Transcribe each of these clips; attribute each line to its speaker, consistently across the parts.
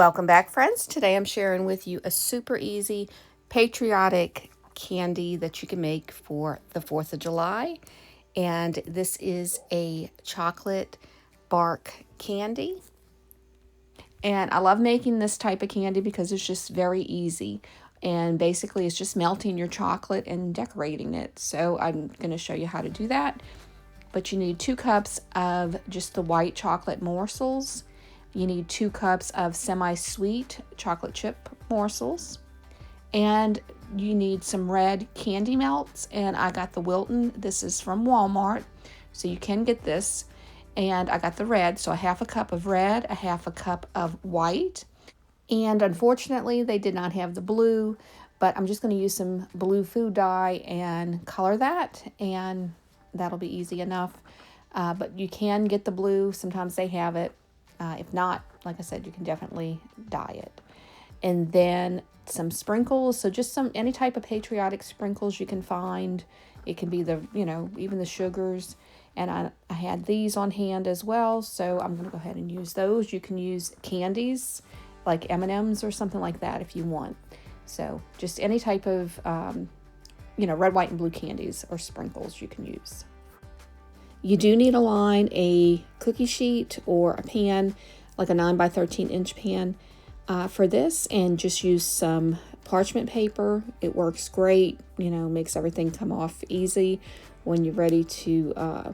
Speaker 1: Welcome back, friends. Today I'm sharing with you a super easy patriotic candy that you can make for the 4th of July. And this is a chocolate bark candy. And I love making this type of candy because it's just very easy. And basically, it's just melting your chocolate and decorating it. So I'm going to show you how to do that. But you need 2 cups of just the white chocolate morsels. You need 2 cups of semi-sweet chocolate chip morsels. And you need some red candy melts. And I got the Wilton. This is from Walmart, so you can get this. And I got the red, so a half a cup of red, a half a cup of white. And unfortunately, they did not have the blue, but I'm just going to use some blue food dye and color that, and that'll be easy enough. But you can get the blue. Sometimes they have it. If not, like I said, you can definitely dye it. And then some sprinkles. So just any type of patriotic sprinkles you can find. It can be even the sugars. And I had these on hand as well, so I'm going to go ahead and use those. You can use candies like M&Ms or something like that if you want. So just any type of, red, white, and blue candies or sprinkles you can use. You do need to line a cookie sheet or a pan, like a 9 by 13 inch pan for this, and just use some parchment paper. It works great, makes everything come off easy when you're ready to,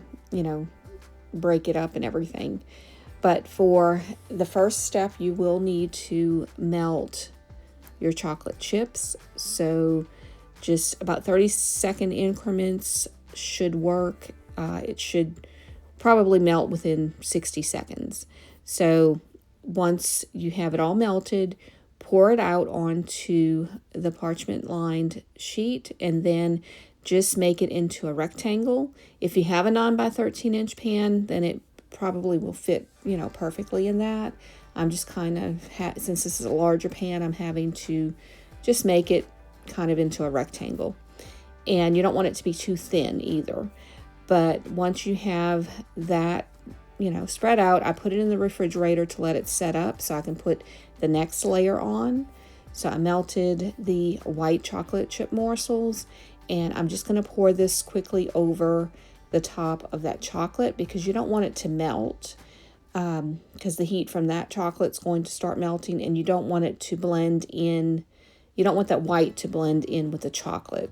Speaker 1: break it up and everything. But for the first step, you will need to melt your chocolate chips. So just about 30-second increments should work. It should probably melt within 60 seconds. So once you have it all melted, pour it out onto the parchment lined sheet and then just make it into a rectangle. If you have a 9 by 13 inch pan, then it probably will fit, perfectly in that. I'm just kind of, since this is a larger pan, I'm having to just make it kind of into a rectangle. And you don't want it to be too thin either. But once you have that, spread out, I put it in the refrigerator to let it set up so I can put the next layer on. So I melted the white chocolate chip morsels, and I'm just going to pour this quickly over the top of that chocolate because you don't want it to melt because the heat from that chocolate's going to start melting, and you don't want it to blend in. You don't want that white to blend in with the chocolate.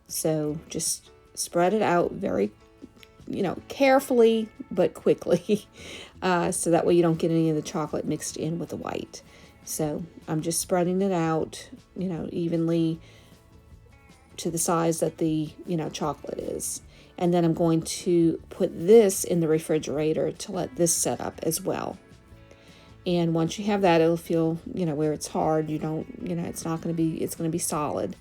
Speaker 1: So just spread it out very, carefully but quickly so that way you don't get any of the chocolate mixed in with the white. So I'm just spreading it out, evenly to the size that the, chocolate is. And then I'm going to put this in the refrigerator to let this set up as well. And once you have that, it'll feel, where it's hard, it's not going to be, it's going to be solid.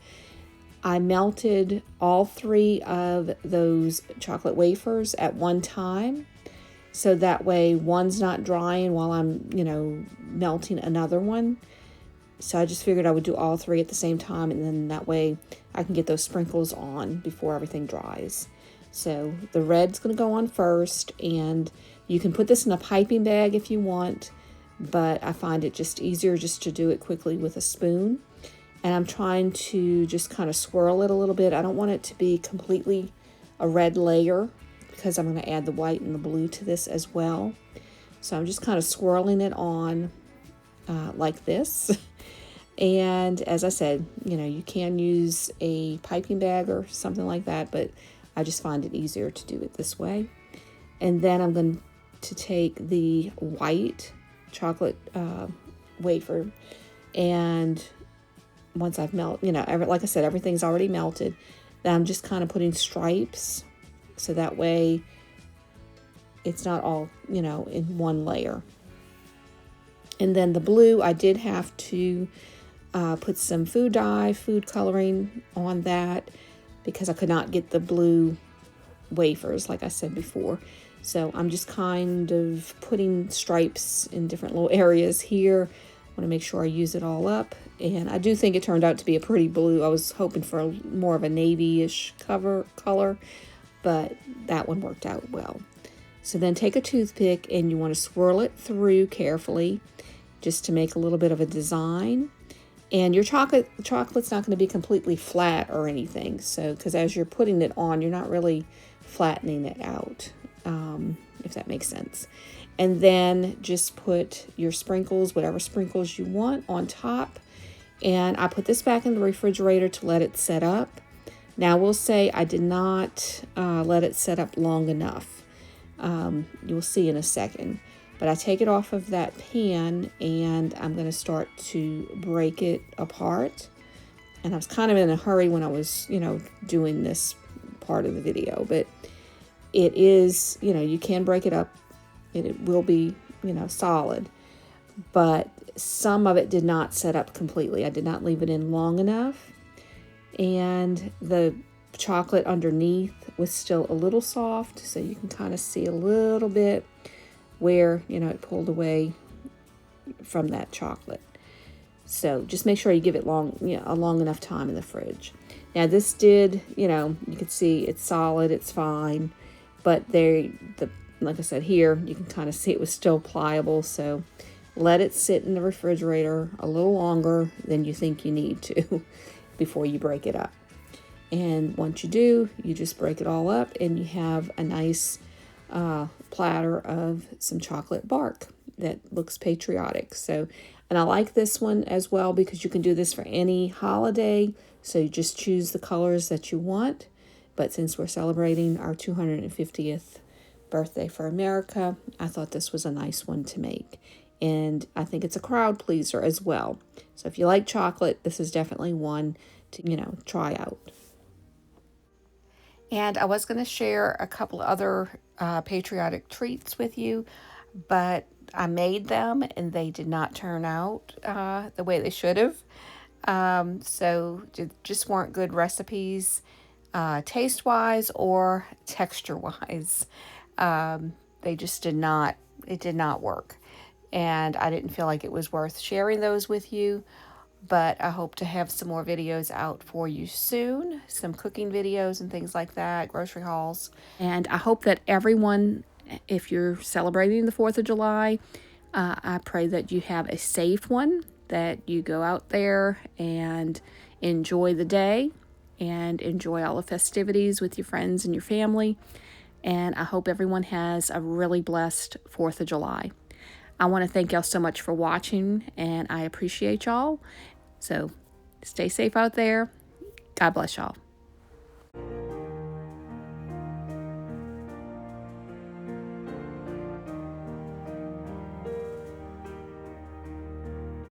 Speaker 1: I melted all 3 of those chocolate wafers at one time. So that way one's not drying while I'm, melting another one. So I just figured I would do all 3 at the same time, and then that way I can get those sprinkles on before everything dries. So the red's going to go on first, and you can put this in a piping bag if you want, but I find it just easier just to do it quickly with a spoon. And I'm trying to just kind of swirl it a little bit. I don't want it to be completely a red layer because I'm going to add the white and the blue to this as well. So I'm just kind of swirling it on like this. And as I said, you can use a piping bag or something like that, but I just find it easier to do it this way. And then I'm going to take the white chocolate wafer, and once I've melted, like I said, everything's already melted, then I'm just kind of putting stripes so that way it's not all, in one layer. And then the blue, I did have to put some food dye, food coloring on that because I could not get the blue wafers, like I said before. So I'm just kind of putting stripes in different little areas here. I want to make sure I use it all up. And I do think it turned out to be a pretty blue. I was hoping for more of a navy-ish color, but that one worked out well. So then take a toothpick and you want to swirl it through carefully just to make a little bit of a design. And your chocolate's not going to be completely flat or anything. So, because as you're putting it on, you're not really flattening it out, if that makes sense. And then just put your sprinkles, whatever sprinkles you want, on top. And I put this back in the refrigerator to let it set up. Now, we'll say I did not let it set up long enough. You'll see in a second. But I take it off of that pan and I'm going to start to break it apart. And I was kind of in a hurry when I was, doing this part of the video. But it is, you can break it up and it will be, solid. But some of it did not set up completely. I did not leave it in long enough. And the chocolate underneath was still a little soft. So you can kind of see a little bit where, it pulled away from that chocolate. So just make sure you give it a long enough time in the fridge. Now this did, you can see it's solid, it's fine. But like I said here, you can kind of see it was still pliable. So let it sit in the refrigerator a little longer than you think you need to before you break it up. And once you do, you just break it all up and you have a nice platter of some chocolate bark that looks patriotic. So, and I like this one as well because you can do this for any holiday. So you just choose the colors that you want. But since we're celebrating our 250th birthday for America, I thought this was a nice one to make. And I think it's a crowd pleaser as well. So if you like chocolate, this is definitely one to, try out. And I was going to share a couple other patriotic treats with you, but I made them and they did not turn out the way they should have. So just weren't good recipes, taste-wise or texture-wise. They just did not work. And I didn't feel like it was worth sharing those with you. But I hope to have some more videos out for you soon. Some cooking videos and things like that, grocery hauls. And I hope that everyone, if you're celebrating the 4th of July, I pray that you have a safe one, that you go out there and enjoy the day and enjoy all the festivities with your friends and your family. And I hope everyone has a really blessed 4th of July. I want to thank y'all so much for watching, and I appreciate y'all. So stay safe out there. God bless y'all.